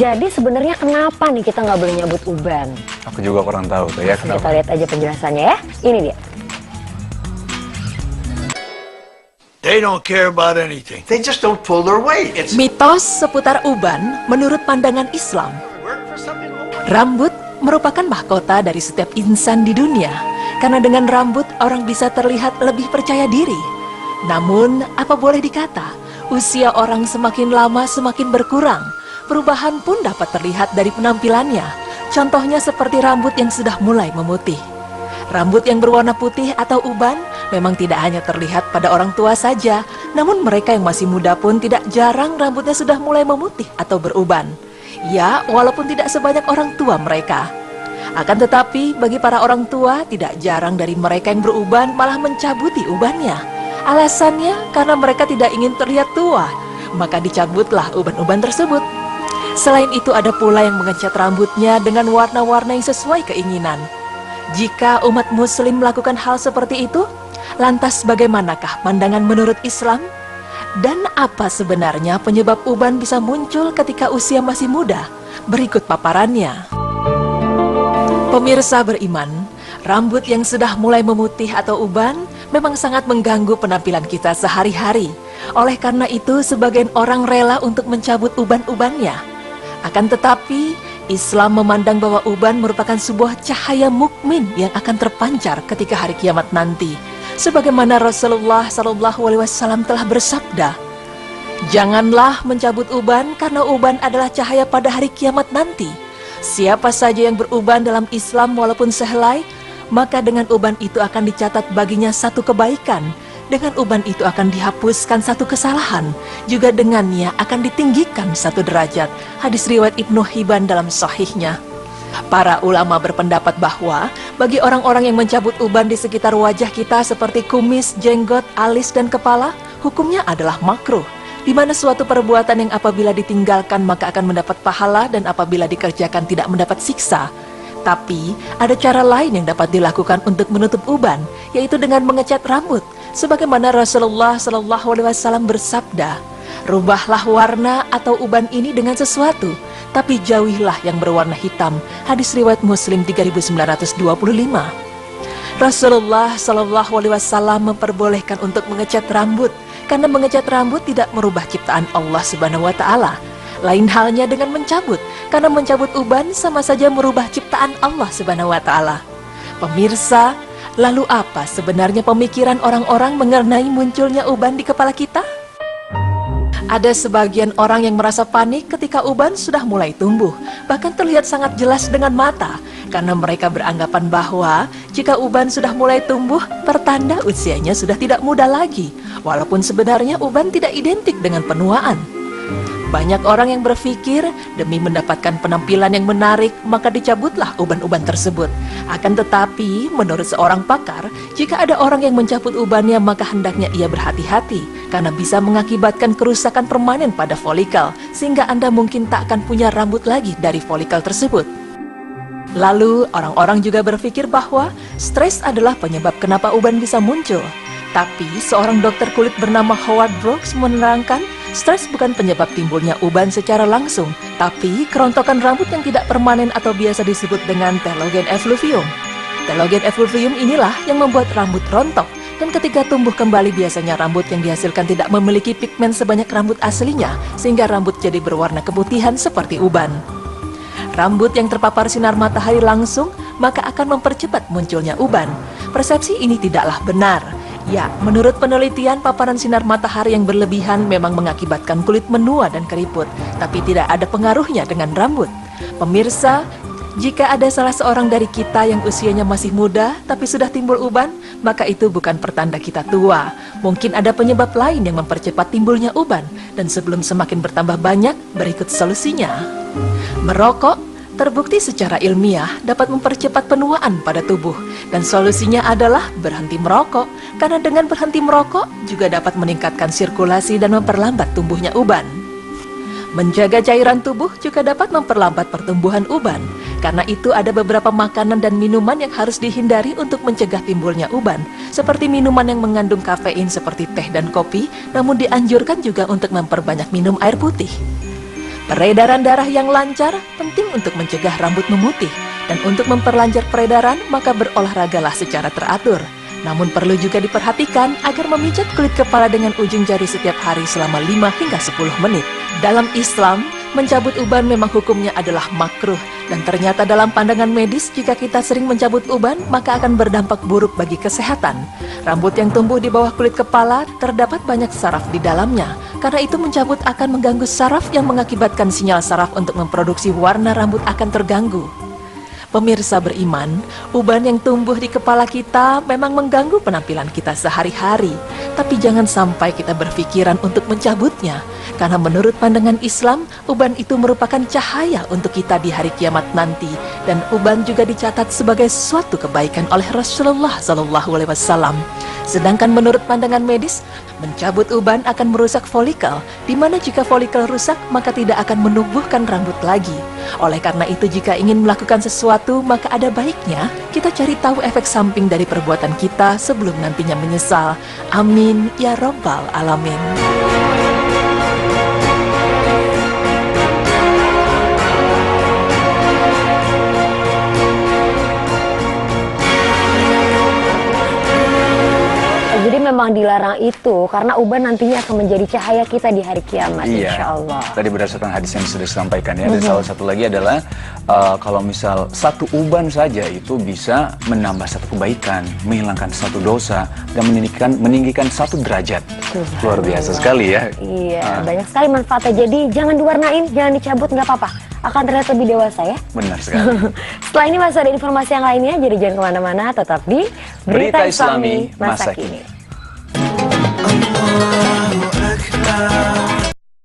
Jadi sebenarnya kenapa nih kita nggak boleh nyabut uban? Aku juga kurang tahu tuh ya kenapa. Kita lihat aja penjelasannya ya. Ini dia. They don't care about anything. They just don't pull their weight. It's Mitos seputar uban menurut pandangan Islam. Rambut merupakan mahkota dari setiap insan di dunia. Karena dengan rambut orang bisa terlihat lebih percaya diri. Namun, apa boleh dikata, usia orang semakin lama semakin berkurang. Perubahan pun dapat terlihat dari penampilannya. Contohnya seperti rambut yang sudah mulai memutih. Rambut yang berwarna putih atau uban memang tidak hanya terlihat pada orang tua saja, namun mereka yang masih muda pun tidak jarang rambutnya sudah mulai memutih atau beruban. Ya, walaupun tidak sebanyak orang tua mereka. Akan tetapi, bagi para orang tua, tidak jarang dari mereka yang beruban malah mencabuti ubannya. Alasannya karena mereka tidak ingin terlihat tua, maka dicabutlah uban-uban tersebut. Selain itu ada pula yang mengecat rambutnya dengan warna-warna yang sesuai keinginan. Jika umat muslim melakukan hal seperti itu, lantas bagaimanakah pandangan menurut Islam? Dan apa sebenarnya penyebab uban bisa muncul ketika usia masih muda? Berikut paparannya. Pemirsa beriman, rambut yang sudah mulai memutih atau uban memang sangat mengganggu penampilan kita sehari-hari. Oleh karena itu, sebagian orang rela untuk mencabut uban-ubannya. Akan tetapi, Islam memandang bahwa uban merupakan sebuah cahaya mukmin yang akan terpancar ketika hari kiamat nanti. Sebagaimana Rasulullah SAW telah bersabda, "Janganlah mencabut uban karena uban adalah cahaya pada hari kiamat nanti. Siapa saja yang beruban dalam Islam walaupun sehelai, maka dengan uban itu akan dicatat baginya satu kebaikan. Dengan uban itu akan dihapuskan satu kesalahan. Juga dengannya akan ditinggikan satu derajat." Hadis riwayat Ibnu Hibban dalam sahihnya. Para ulama berpendapat bahwa bagi orang-orang yang mencabut uban di sekitar wajah kita seperti kumis, jenggot, alis, dan kepala, hukumnya adalah makruh, di mana suatu perbuatan yang apabila ditinggalkan maka akan mendapat pahala dan apabila dikerjakan tidak mendapat siksa. Tapi ada cara lain yang dapat dilakukan untuk menutup uban, yaitu dengan mengecat rambut. Sebagaimana Rasulullah SAW bersabda, "Rubahlah warna atau uban ini dengan sesuatu, tapi jauhilah yang berwarna hitam." Hadis riwayat Muslim 3925. Rasulullah SAW memperbolehkan untuk mengecat rambut, karena mengecat rambut tidak merubah ciptaan Allah Subhanahu wa Ta'ala. Lain halnya dengan mencabut, karena mencabut uban sama saja merubah ciptaan Allah Subhanahu wa Ta'ala. Pemirsa, lalu apa sebenarnya pemikiran orang-orang mengenai munculnya uban di kepala kita? Ada sebagian orang yang merasa panik ketika uban sudah mulai tumbuh, bahkan terlihat sangat jelas dengan mata, karena mereka beranggapan bahwa jika uban sudah mulai tumbuh, pertanda usianya sudah tidak muda lagi, walaupun sebenarnya uban tidak identik dengan penuaan. Banyak orang yang berpikir demi mendapatkan penampilan yang menarik maka dicabutlah uban-uban tersebut. Akan tetapi menurut seorang pakar, jika ada orang yang mencabut ubannya maka hendaknya ia berhati-hati karena bisa mengakibatkan kerusakan permanen pada folikel sehingga Anda mungkin tak akan punya rambut lagi dari folikel tersebut. Lalu orang-orang juga berpikir bahwa stres adalah penyebab kenapa uban bisa muncul. Tapi seorang dokter kulit bernama Howard Brooks menerangkan, stres bukan penyebab timbulnya uban secara langsung, tapi kerontokan rambut yang tidak permanen atau biasa disebut dengan telogen effluvium. Telogen effluvium inilah yang membuat rambut rontok, dan ketika tumbuh kembali biasanya rambut yang dihasilkan tidak memiliki pigmen sebanyak rambut aslinya, sehingga rambut jadi berwarna keputihan seperti uban. Rambut yang terpapar sinar matahari langsung, maka akan mempercepat munculnya uban. Persepsi ini tidaklah benar. Ya, menurut penelitian, paparan sinar matahari yang berlebihan memang mengakibatkan kulit menua dan keriput, tapi tidak ada pengaruhnya dengan rambut. Pemirsa, jika ada salah seorang dari kita yang usianya masih muda, tapi sudah timbul uban, maka itu bukan pertanda kita tua. Mungkin ada penyebab lain yang mempercepat timbulnya uban, dan sebelum semakin bertambah banyak, berikut solusinya. Merokok terbukti secara ilmiah dapat mempercepat penuaan pada tubuh, dan solusinya adalah berhenti merokok, karena dengan berhenti merokok juga dapat meningkatkan sirkulasi dan memperlambat tumbuhnya uban. Menjaga cairan tubuh juga dapat memperlambat pertumbuhan uban, karena itu ada beberapa makanan dan minuman yang harus dihindari untuk mencegah timbulnya uban, seperti minuman yang mengandung kafein seperti teh dan kopi, namun dianjurkan juga untuk memperbanyak minum air putih. Peredaran darah yang lancar penting untuk mencegah rambut memutih. Dan untuk memperlancar peredaran, maka berolahragalah secara teratur. Namun perlu juga diperhatikan agar memijat kulit kepala dengan ujung jari setiap hari selama 5 hingga 10 menit. Dalam Islam, mencabut uban memang hukumnya adalah makruh. Dan ternyata dalam pandangan medis, jika kita sering mencabut uban, maka akan berdampak buruk bagi kesehatan. Rambut yang tumbuh di bawah kulit kepala terdapat banyak saraf di dalamnya. Karena itu mencabut akan mengganggu saraf yang mengakibatkan sinyal saraf untuk memproduksi warna rambut akan terganggu. Pemirsa beriman, uban yang tumbuh di kepala kita memang mengganggu penampilan kita sehari-hari. Tapi jangan sampai kita berpikiran untuk mencabutnya. Karena menurut pandangan Islam, uban itu merupakan cahaya untuk kita di hari kiamat nanti. Dan uban juga dicatat sebagai suatu kebaikan oleh Rasulullah SAW. Sedangkan menurut pandangan medis, mencabut uban akan merusak folikel, di mana jika folikel rusak, maka tidak akan menumbuhkan rambut lagi. Oleh karena itu, jika ingin melakukan sesuatu, maka ada baiknya kita cari tahu efek samping dari perbuatan kita sebelum nantinya menyesal. Amin ya Rabbal Alamin. Jadi memang dilarang itu karena uban nantinya akan menjadi cahaya kita di hari kiamat, Iya. insya Allah. Tadi berdasarkan hadis yang sudah disampaikan ya. Dan salah satu lagi adalah kalau misal satu uban saja itu bisa menambah satu kebaikan, menghilangkan satu dosa, dan meninggikan satu derajat. Luar biasa sekali ya. Iya, banyak sekali manfaatnya. Jadi jangan diwarnain, jangan dicabut, nggak apa-apa. Akan terlihat lebih dewasa ya. Benar sekali. Setelah ini masih ada informasi yang lainnya, jadi jangan kemana-mana, tetap di Berita Islami masa kini.